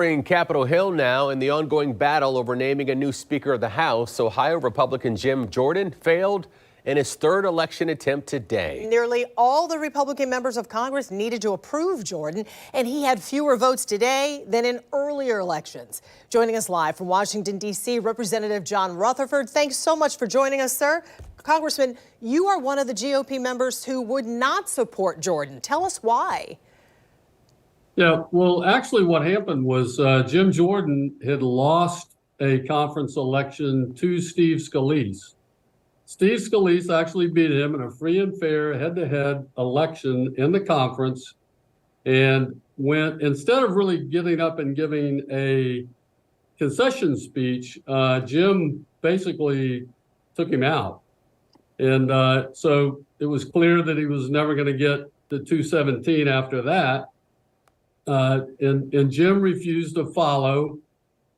In Capitol Hill now in the ongoing battle over naming a new Speaker of the House, Ohio Republican Jim Jordan failed in his third election attempt today. Nearly all the Republican members of Congress needed to approve Jordan, and he had fewer votes today than in earlier elections. Joining us live from Washington, D.C., Representative John Rutherford. Thanks so much for joining us, sir. Congressman, you are one of the GOP members who would not support Jordan. Tell us why. Yeah, well, actually what happened was Jim Jordan had lost a conference election to Steve Scalise. Steve Scalise actually beat him in a free and fair head-to-head election in the conference, and instead of really getting up and giving a concession speech, Jim basically took him out. And so it was clear that he was never going to get to 217 after that. And Jim refused to follow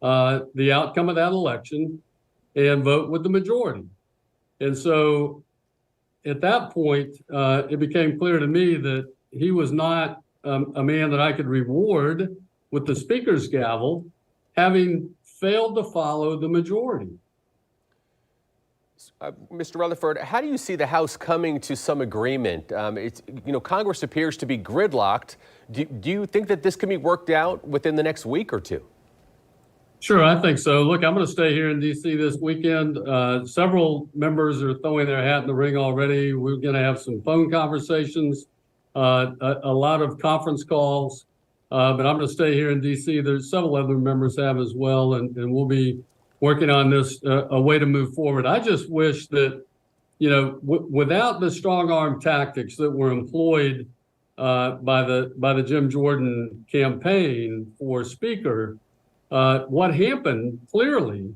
the outcome of that election and vote with the majority. And so at that point, it became clear to me that he was not a man that I could reward with the Speaker's gavel, having failed to follow the majority. Mr. Rutherford, how do you see the House coming to some agreement? Congress appears to be gridlocked. Do you think that this can be worked out within the next week or two? Sure, I think so. Look, I'm going to stay here in D.C. this weekend. Several members are throwing their hat in the ring already. We're going to have some phone conversations, a lot of conference calls, but I'm going to stay here in D.C. There's several other members have as well, and we'll be working on this, a way to move forward. I just wish that, without the strong arm tactics that were employed by the Jim Jordan campaign for Speaker, what happened clearly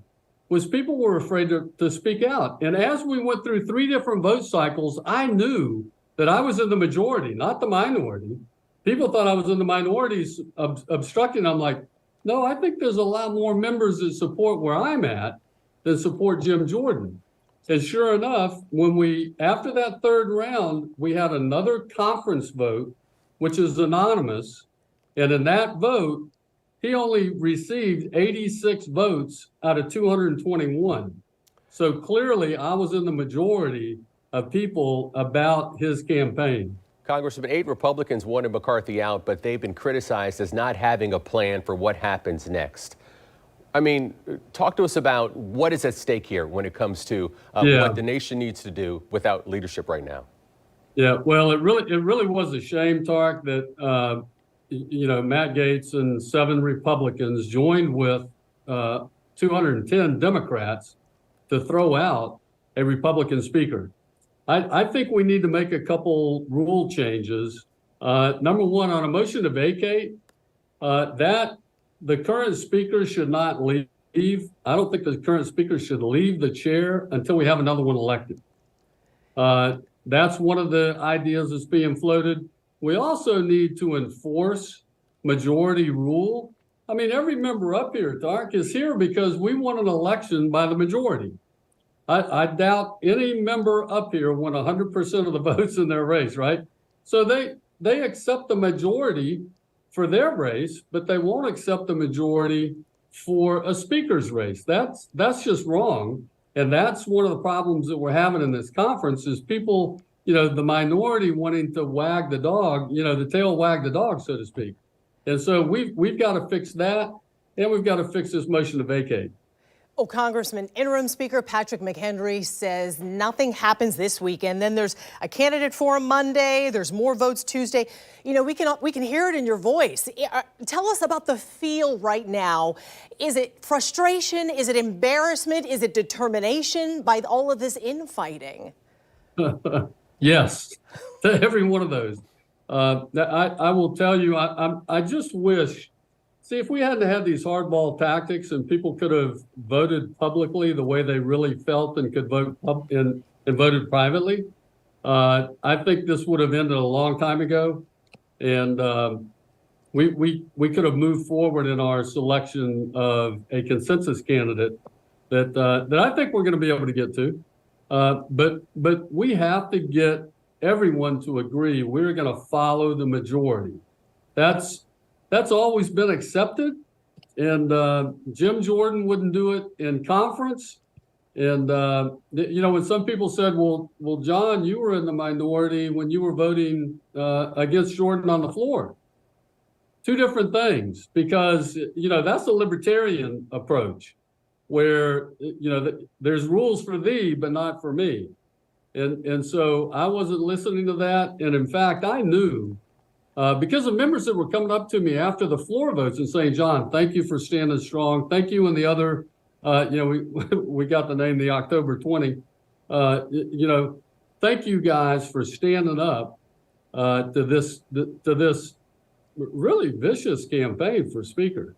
was people were afraid to speak out. And as we went through 3 different vote cycles, I knew that I was in the majority, not the minority. People thought I was in the minorities obstructing. I'm like, no, I think there's a lot more members that support where I'm at than support Jim Jordan. And sure enough, after that third round, we had another conference vote, which is anonymous. And in that vote, he only received 86 votes out of 221. So clearly I was in the majority of people about his campaign. Congressman, 8 Republicans wanted McCarthy out, but they've been criticized as not having a plan for what happens next. I mean, talk to us about what is at stake here when it comes to what the nation needs to do without leadership right now. Yeah, well, it really was a shame, Tarik, that Matt Gaetz and 7 Republicans joined with 210 Democrats to throw out a Republican speaker. I think we need to make a couple rule changes. Number one, on a motion to vacate, that the current speaker should not leave. I don't think the current speaker should leave the chair until we have another one elected. That's one of the ideas that's being floated. We also need to enforce majority rule. I mean, every member up here, Tarik, is here because we won an election by the majority. I doubt any member up here won 100% of the votes in their race, right? So they accept the majority for their race, but they won't accept the majority for a speaker's race. That's just wrong. And that's one of the problems that we're having in this conference is people, the minority wanting to wag the dog, the tail wag the dog, so to speak. And so we've got to fix that, and we've got to fix this motion to vacate. Oh, Congressman, interim Speaker Patrick McHenry says nothing happens this weekend. Then there's a candidate forum Monday. There's more votes Tuesday. We can hear it in your voice. Tell us about the feel right now. Is it frustration? Is it embarrassment? Is it determination by all of this infighting? Yes, every one of those. I will tell you, I just wish. See, if we hadn't had these hardball tactics and people could have voted publicly the way they really felt and could vote and voted privately, I think this would have ended a long time ago. And we could have moved forward in our selection of a consensus candidate that I think we're going to be able to get to. But we have to get everyone to agree we're going to follow the majority. That's always been accepted, Jim Jordan wouldn't do it in conference. And, when some people said, well, John, you were in the minority when you were voting against Jordan on the floor. Two different things, because, that's the libertarian approach where, there's rules for thee, but not for me. And so I wasn't listening to that. And in fact, I knew because of members that were coming up to me after the floor votes and saying, John, thank you for standing strong. Thank you. And the other, we got the name, the October 20, thank you guys for standing up to this really vicious campaign for Speaker.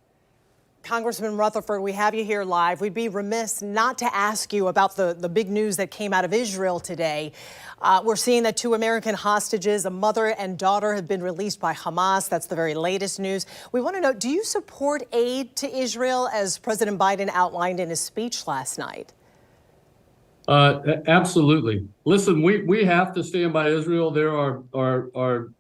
Congressman Rutherford, we have you here live. We'd be remiss not to ask you about the big news that came out of Israel today. We're seeing that 2 American hostages, a mother and daughter, have been released by Hamas. That's the very latest news. We want to know, do you support aid to Israel as President Biden outlined in his speech last night? Absolutely. Listen, we have to stand by Israel. They're our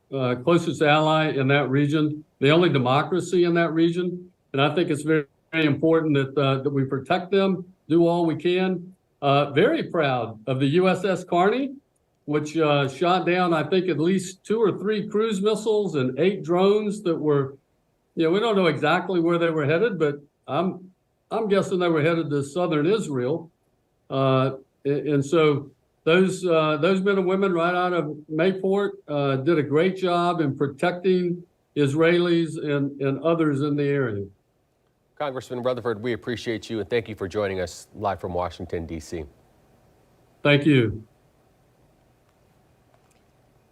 closest ally in that region, the only democracy in that region. And I think it's very, very important that we protect them, do all we can. Very proud of the USS Carney, which shot down, I think, at least 2 or 3 cruise missiles and 8 drones that were, we don't know exactly where they were headed, but I'm guessing they were headed to southern Israel. And so those men and women right out of Mayport did a great job in protecting Israelis and others in the area. Congressman Rutherford, we appreciate you and thank you for joining us live from Washington, D.C. Thank you.